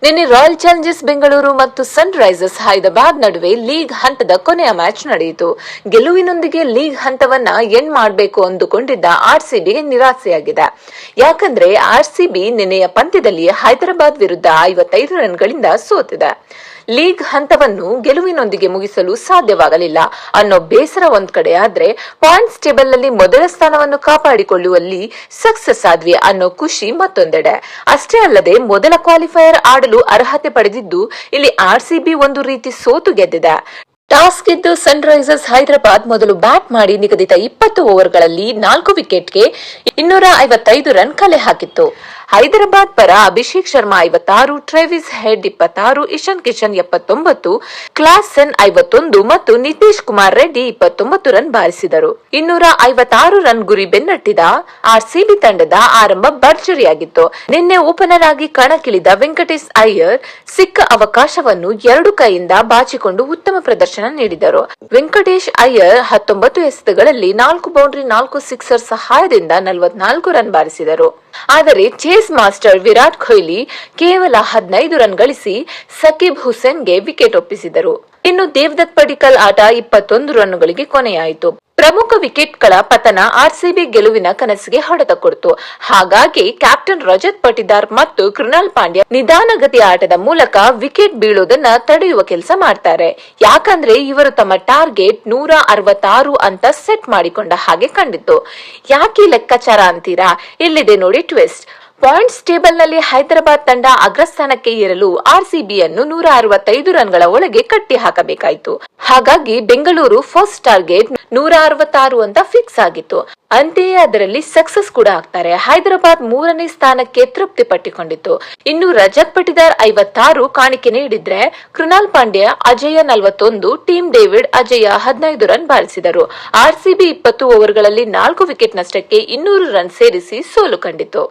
ನಿನ್ನೆ royal Challengers Bengaluru ಮತ್ತು ಸನ್ risers Hyderabad ನಡುವೆ ಲೀಗ್ ಹಂತದ ಕೊನೆಯ ಮ್ಯಾಚ್ ನಡೆಯಿತು. ಗೆಲುವಿನೊಂದಿಗೆ ಲೀಗ್ ಹಂತವನ್ನ ಎಂಡ್ ಮಾಡಬೇಕು ಅಂದುಕೊಂಡಿದ್ದ ಆರ್ಸಿಬಿಗೆ ನಿರಾಸೆಯಾಗಿದೆ. ಯಾಕಂದ್ರೆ ಆರ್ಸಿಬಿ ನಿನ್ನೆಯ ಪಂದ್ಯದಲ್ಲಿ ಹೈದರಾಬಾದ್ ವಿರುದ್ಧ 55 ರನ್ಗಳಿಂದ ಸೋತಿದೆ. ಲೀಗ್ ಹಂತವನ್ನು ಗೆಲುವಿನೊಂದಿಗೆ ಮುಗಿಸಲು ಸಾಧ್ಯವಾಗಲಿಲ್ಲ ಅನ್ನೋ ಬೇಸರ ಒಂದ್ ಕಡೆ ಆದ್ರೆ, ಪಾಯಿಂಟ್ಸ್ ಟೇಬಲ್ ನಲ್ಲಿ ಮೊದಲ ಸ್ಥಾನವನ್ನು ಕಾಪಾಡಿಕೊಳ್ಳುವಲ್ಲಿ ಸಕ್ಸಸ್ ಆದ್ವಿ ಅನ್ನೋ ಖುಷಿ ಮತ್ತೊಂದೆಡೆ. ಅಷ್ಟೇ ಅಲ್ಲದೆ ಮೊದಲ ಕ್ವಾಲಿಫೈಯರ್ ಆಡಲು ಅರ್ಹತೆ ಪಡೆದಿದ್ದು ಇಲ್ಲಿ ಆರ್ಸಿಬಿ ಒಂದು ರೀತಿ ಸೋತು ಗೆದ್ದಿದೆ. ಟಾಸ್ ಗೆದ್ದು ಸನ್ ರೈಸರ್ಸ್ ಹೈದರಾಬಾದ್ ಮೊದಲು ಬ್ಯಾಟ್ ಮಾಡಿ ನಿಗದಿತ 20 ಓವರ್ಗಳಲ್ಲಿ 4 ವಿಕೆಟ್ಗೆ 255 ರನ್ ಕಲೆ ಹಾಕಿತ್ತು. ಹೈದರಾಬಾದ್ ಪರ Abhishek Sharma 56, Travis head 26, Ishan Kishan 79, Klaasen 51 ಮತ್ತು ನಿತೀಶ್ ಕುಮಾರ್ ರೆಡ್ಡಿ 29 ರನ್ ಬಾರಿಸಿದರು. 256 ರನ್ ಗುರಿ ಬೆನ್ನಟ್ಟಿದ ಆರ್ಸಿಬಿ ತಂಡದ ಆರಂಭ ಭರ್ಜರಿಯಾಗಿತ್ತು. ನಿನ್ನೆ ಓಪನರ್ ಆಗಿ ಕಣಕ್ಕಿಳಿದ ವೆಂಕಟೇಶ್ ಅಯ್ಯರ್ ಸಿಕ್ಕ ಅವಕಾಶವನ್ನು 2 ಕೈಯಿಂದ ಬಾಚಿಕೊಂಡು ಉತ್ತಮ ಪ್ರದರ್ಶನ ನೀಡಿದರು. ವೆಂಕಟೇಶ್ ಅಯ್ಯರ್ 19 ಎಸೆತಗಳಲ್ಲಿ 4 ಬೌಂಡ್ರಿ 4 ಸಿಕ್ಸರ್ ಸಹಾಯದಿಂದ 44 ರನ್ ಬಾರಿಸಿದರು. ಆದರೆ ಚೇಸ್ ಮಾಸ್ಟರ್ ವಿರಾಟ್ ಕೊಹ್ಲಿ ಕೇವಲ 15 ರನ್ ಗಳಿಸಿ ಸಕೀಬ್ ಹುಸೇನ್ಗೆ ವಿಕೆಟ್ ಒಪ್ಪಿಸಿದರು. ಇನ್ನು ದೇವದತ್ ಪಡಿಕ್ಕಲ್ ಆಟ 21 ರನ್ಗಳಿಗೆ ಕೊನೆಯಾಯಿತು. ಪ್ರಮುಖ ವಿಕೆಟ್ಗಳ ಪತನ ಆರ್ಸಿಬಿ ಗೆಲುವಿನ ಕನಸಿಗೆ ಹೊಡೆತ ಕೊಡ್ತು. ಹಾಗಾಗಿ ಕ್ಯಾಪ್ಟನ್ ರಜತ್ ಪಟಿದಾರ್ ಮತ್ತು ಕೃಣಾಲ್ ಪಾಂಡ್ಯ ನಿಧಾನಗತಿ ಆಟದ ಮೂಲಕ ವಿಕೆಟ್ ಬೀಳೋದನ್ನ ತಡೆಯುವ ಕೆಲಸ ಮಾಡ್ತಾರೆ. ಯಾಕಂದ್ರೆ ಇವರು ತಮ್ಮ ಟಾರ್ಗೆಟ್ 166 ಅಂತ ಸೆಟ್ ಮಾಡಿಕೊಂಡ ಹಾಗೆ ಕಂಡಿತ್ತು. ಯಾಕೆ ಲೆಕ್ಕಾಚಾರ ಅಂತೀರಾ? ಇಲ್ಲಿದೆ ನೋಡಿ ಟ್ವಿಸ್ಟ್. ಪಾಯಿಂಟ್ಸ್ ಟೇಬಲ್ ನಲ್ಲಿ ಹೈದರಾಬಾದ್ ತಂಡ ಅಗ್ರಸ್ಥಾನಕ್ಕೆ ಏರಲು ಆರ್ಸಿಬಿಯನ್ನು 165 ರನ್ಗಳ ಒಳಗೆ ಕಟ್ಟಿ ಹಾಕಬೇಕಾಯಿತು. ಹಾಗಾಗಿ ಬೆಂಗಳೂರು ಫಸ್ಟ್ ಟಾರ್ಗೆಟ್ 166 ಅಂತ ಫಿಕ್ಸ್ ಆಗಿತ್ತು. ಅಂತೆಯೇ ಅದರಲ್ಲಿ ಸಕ್ಸಸ್ ಕೂಡ ಆಗ್ತಾರೆ. ಹೈದರಾಬಾದ್ 3ನೇ ಸ್ಥಾನಕ್ಕೆ ತೃಪ್ತಿ ಪಟ್ಟಿಕೊಂಡಿತ್ತು. ಇನ್ನು ರಜತ್ ಪಟಿದಾರ್ 56 ಕಾಣಿಕೆ ನೀಡಿದ್ರೆ, ಕೃಣಾಲ್ ಪಾಂಡ್ಯ ಅಜಯ 41, ಟೀಮ್ ಡೇವಿಡ್ ಅಜಯ 15 ರನ್ ಬಾರಿಸಿದರು. ಆರ್ಸಿಬಿ 20 ಓವರ್ಗಳಲ್ಲಿ 4 ವಿಕೆಟ್ ನಷ್ಟಕ್ಕೆ 200 ರನ್ ಸೇರಿಸಿ ಸೋಲು ಕಂಡಿತು.